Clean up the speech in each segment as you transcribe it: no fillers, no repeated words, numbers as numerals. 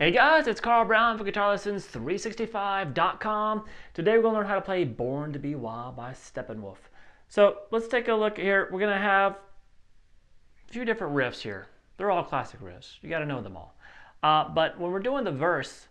Hey guys, it's Carl Brown for GuitarLessons365.com. Today we're going to learn how to play Born to Be Wild by Steppenwolf. So let's take a look here. We're going to have a few different riffs here. They're all classic riffs. You got to know them all. But when we're doing the verse,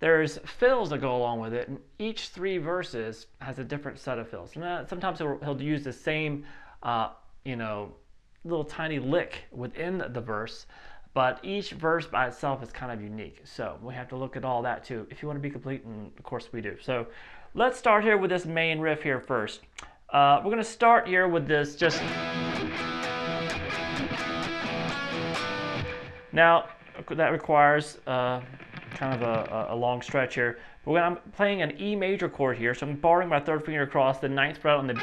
there's fills that go along with it, and each three verses has a different set of fills. And sometimes he'll use the same, little tiny lick within the verse. But each verse by itself is kind of unique. So we have to look at all that too if you want to be complete, and of course we do. So let's start here with this main riff here first. We're going to start here with this just... Now that requires kind of a long stretch here. But when I'm playing an E major chord here, so I'm borrowing my third finger across the 9th fret on the B,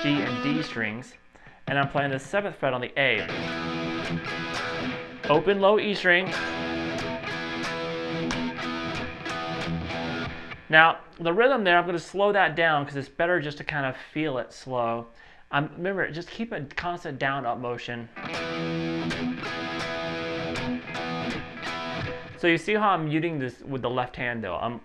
G, and D strings. And I'm playing the 7th fret on the A. Open low E string. Now, the rhythm there, I'm going to slow that down because it's better just to kind of feel it slow. Remember, just keep a constant down-up motion. So you see how I'm muting this with the left hand though. I'm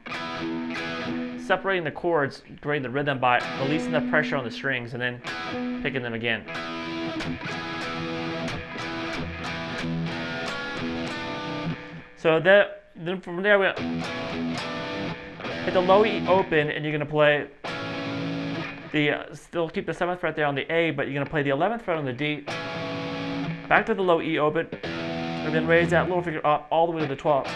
separating the chords, creating the rhythm by releasing the pressure on the strings and then picking them again. So then from there, we hit the low E open, and you're going to play still keep the 7th fret there on the A, but you're going to play the 11th fret on the D, back to the low E open, and then raise that little finger up all the way to the 12th.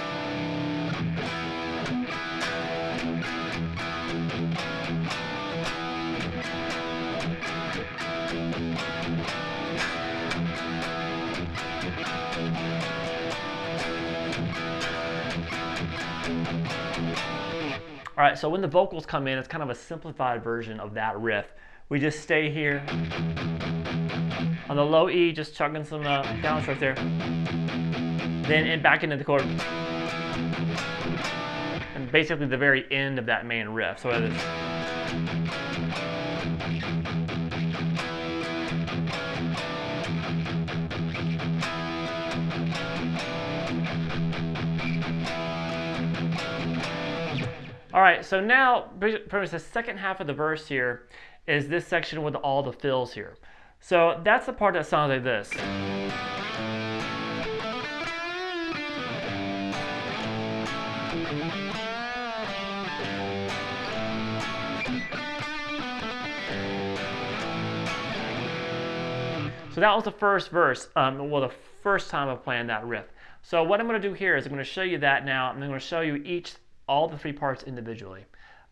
All right, so when the vocals come in, it's kind of a simplified version of that riff. We just stay here on the low E, just chugging some downstrokes there. Then back into the chord. And basically the very end of that main riff. So it is. All right, so now pretty much the second half of the verse here is this section with all the fills here. So that's the part that sounds like this. So that was the first verse, well, the first time of playing that riff. So what I'm going to do here is I'm going to show you that now, and I'm going to show you all the three parts individually,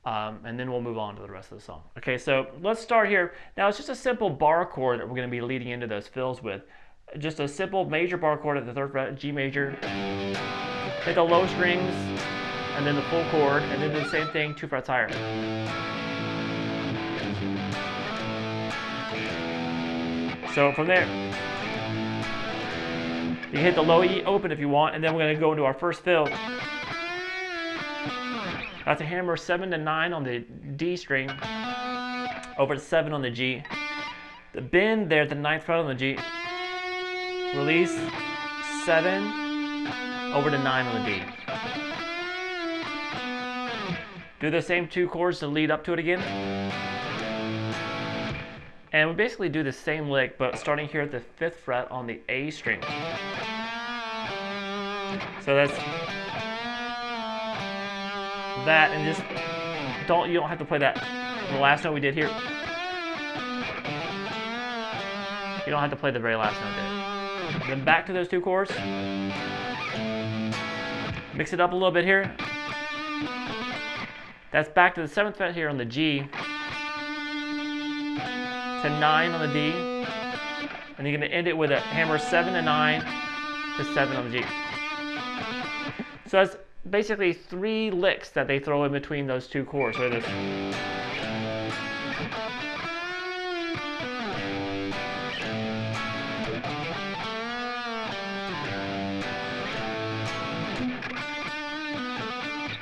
and then we'll move on to the rest of the song. Okay, so let's start here. Now it's just a simple bar chord that we're going to be leading into those fills with. Just a simple major bar chord at the 3rd fret, G major, hit the low strings, and then the full chord, and then do the same thing 2 frets higher. So from there, you hit the low E open if you want, and then we're going to go into our first fill. That's a hammer 7 to 9 on the D string, over to 7 on the G. The bend there at the 9th fret on the G. Release 7 over to 9 on the D. Do the same 2 chords to lead up to it again. And we basically do the same lick, but starting here at the 5th fret on the A string. So that's that, and just you don't have to play that the last note we did here. You don't have to play the very last note there. Then back to those 2 chords. Mix it up a little bit here. That's back to the 7th fret here on the G, to 9 on the D, and you're going to end it with a hammer 7 to 9 to 7 on the G. So that's basically 3 licks that they throw in between those 2 chords. So this.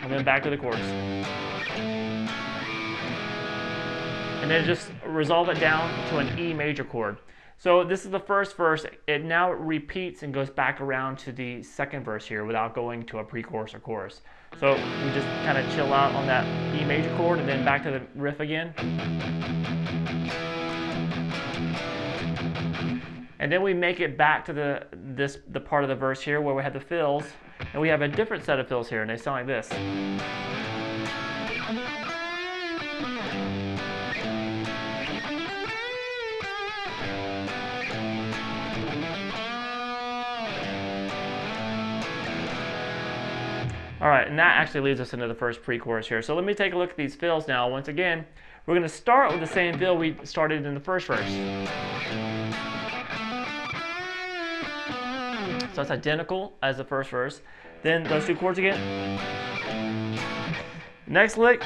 And then back to the chords. And then just resolve it down to an E major chord. So this is the first verse. It now repeats and goes back around to the second verse here without going to a pre-chorus or chorus. So we just kind of chill out on that E major chord and then back to the riff again. And then we make it back to the part of the verse here where we have the fills, and we have a different set of fills here, and they sound like this. All right, and that actually leads us into the first pre-chorus here. So let me take a look at these fills now. Once again, we're going to start with the same fill we started in the first verse. So it's identical as the first verse. Then those two chords again. Next lick.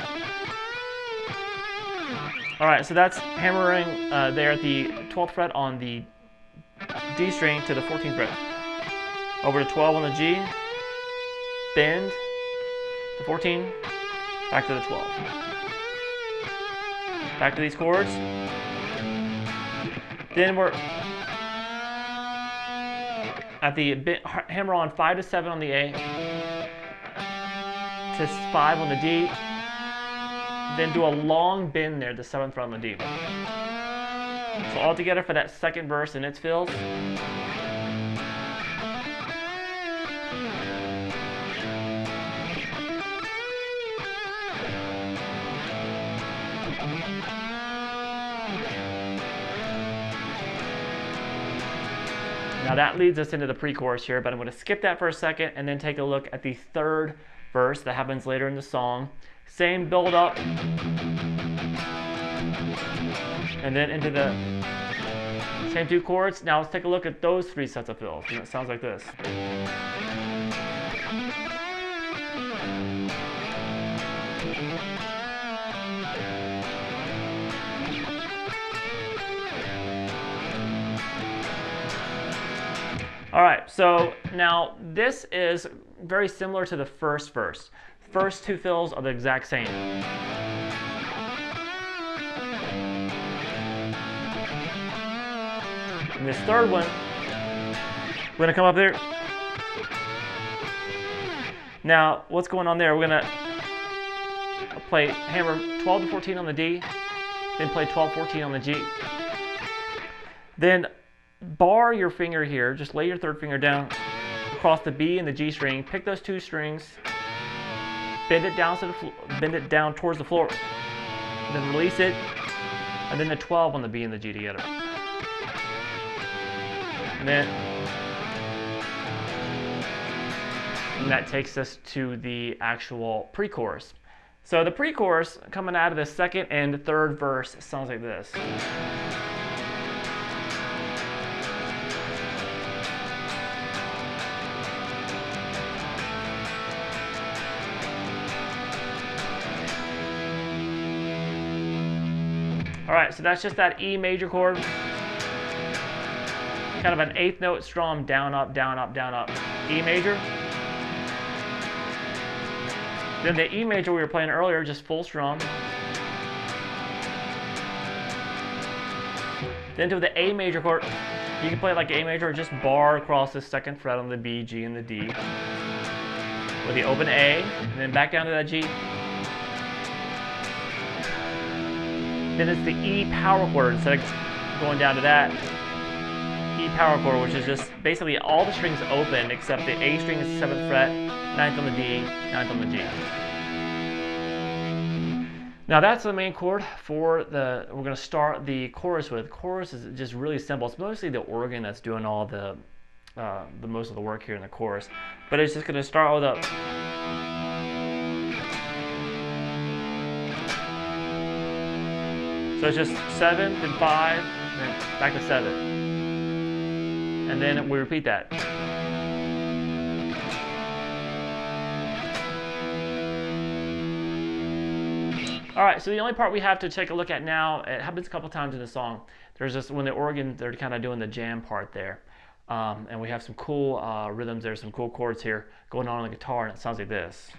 All right, so that's hammering there at the 12th fret on the D string to the 14th fret. Over to 12 on the G. Bend the 14, back to the 12. Back to these chords. Then we're at the hammer on 5 to 7 on the A, to 5 on the D, then do a long bend there, the 7th fret on the D. So all together for that second verse and its fills. Now that leads us into the pre-chorus here, but I'm going to skip that for a second and then take a look at the third verse that happens later in the song. Same build up, and then into the same two chords. Now let's take a look at those three sets of fills, and it sounds like this. All right, so now this is very similar to the first verse. First two fills are the exact same. And this third one, we're gonna come up there. Now, what's going on there? We're gonna play hammer 12 to 14 on the D, then play 12, 14 on the G. Then bar your finger here, just lay your third finger down across the B and the G string, pick those two strings, bend it down to the bend it down towards the floor, then release it, and then the 12 on the B and the G together. And that takes us to the actual pre-chorus. So the pre-chorus coming out of the second and third verse sounds like this. All right, so that's just that E major chord. Kind of an eighth note strum, down, up, down, up, down, up. E major. Then the E major we were playing earlier, just full strum. Then to the A major chord. You can play it like A major or just bar across the second fret on the B, G, and the D. With the open A, and then back down to that G. Then it's the E power chord, instead of going down to that E power chord, which is just basically all the strings open except the A string is 7th fret, 9th on the D, 9th on the G. Now that's the main chord for we're going to start the chorus with. Chorus is just really simple. It's mostly the organ that's doing all the most of the work here in the chorus. But it's just going to start with a so it's just 7, then 5, then back to 7. And then we repeat that. All right, so the only part we have to take a look at now, it happens a couple times in the song. There's just when the organ, they're kind of doing the jam part there. And we have some cool rhythms there, some cool chords here going on the guitar, and it sounds like this.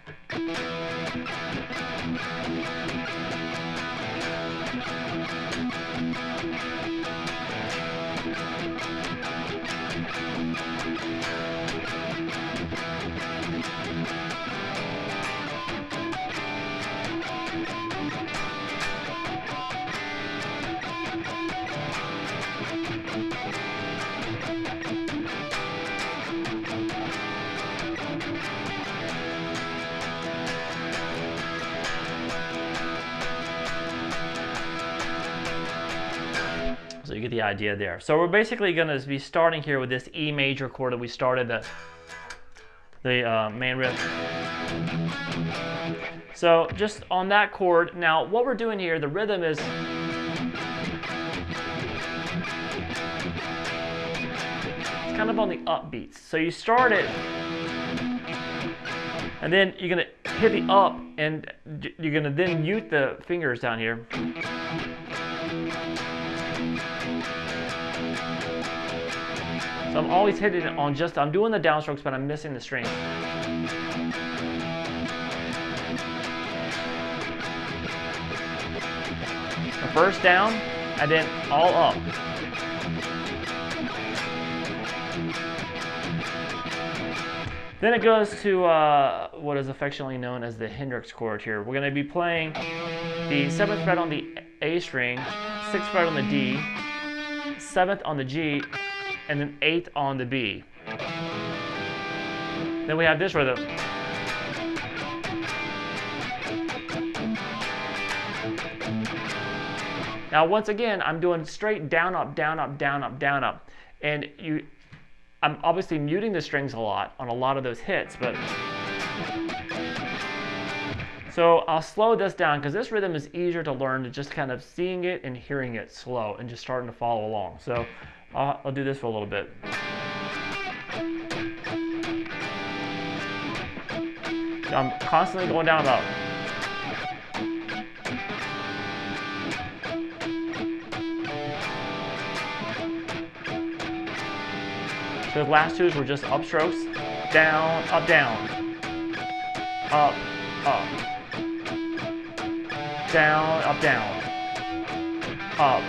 So you get the idea there. So we're basically going to be starting here with this E major chord that we started the main riff. So just on that chord, now what we're doing here, the rhythm is it's kind of on the upbeats. So you start it, and then you're going to hit the up, and you're going to then mute the fingers down here. So I'm always hitting it on just, I'm doing the downstrokes, but I'm missing the string. The first down, and then all up. Then it goes to what is affectionately known as the Hendrix chord here. We're going to be playing the 7th fret on the A string, 6th fret on the D, 7th on the G, and then 8th on the B. Then we have this rhythm. Now once again, I'm doing straight down, up, down, up, down, up, down, up. And I'm obviously muting the strings a lot on a lot of those hits, but so I'll slow this down because this rhythm is easier to learn to just kind of seeing it and hearing it slow and just starting to follow along. So I'll do this for a little bit. I'm constantly going down and up. So the last twos were just upstrokes, down, up, down, up, down, up, down, up.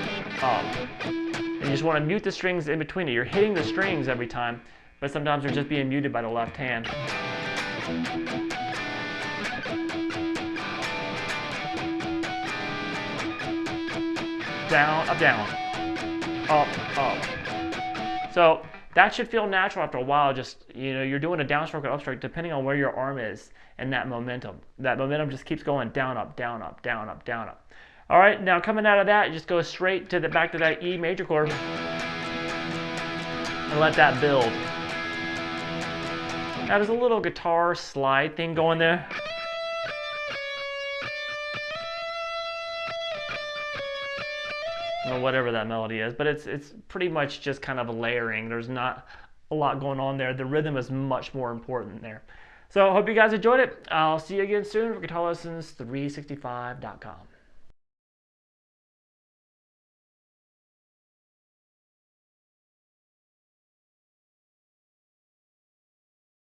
And you just want to mute the strings in between it. You're hitting the strings every time, but sometimes they're just being muted by the left hand. Down, up, up. So that should feel natural after a while. Just, you're doing a downstroke or upstroke depending on where your arm is and that momentum. That momentum just keeps going down, up, down, up, down, up, down, up. All right, now coming out of that, you just go straight to back to that E major chord and let that build. Now there's a little guitar slide thing going there. Or whatever that melody is, but it's pretty much just kind of a layering. There's not a lot going on there. The rhythm is much more important there. So I hope you guys enjoyed it. I'll see you again soon for GuitarLessons365.com.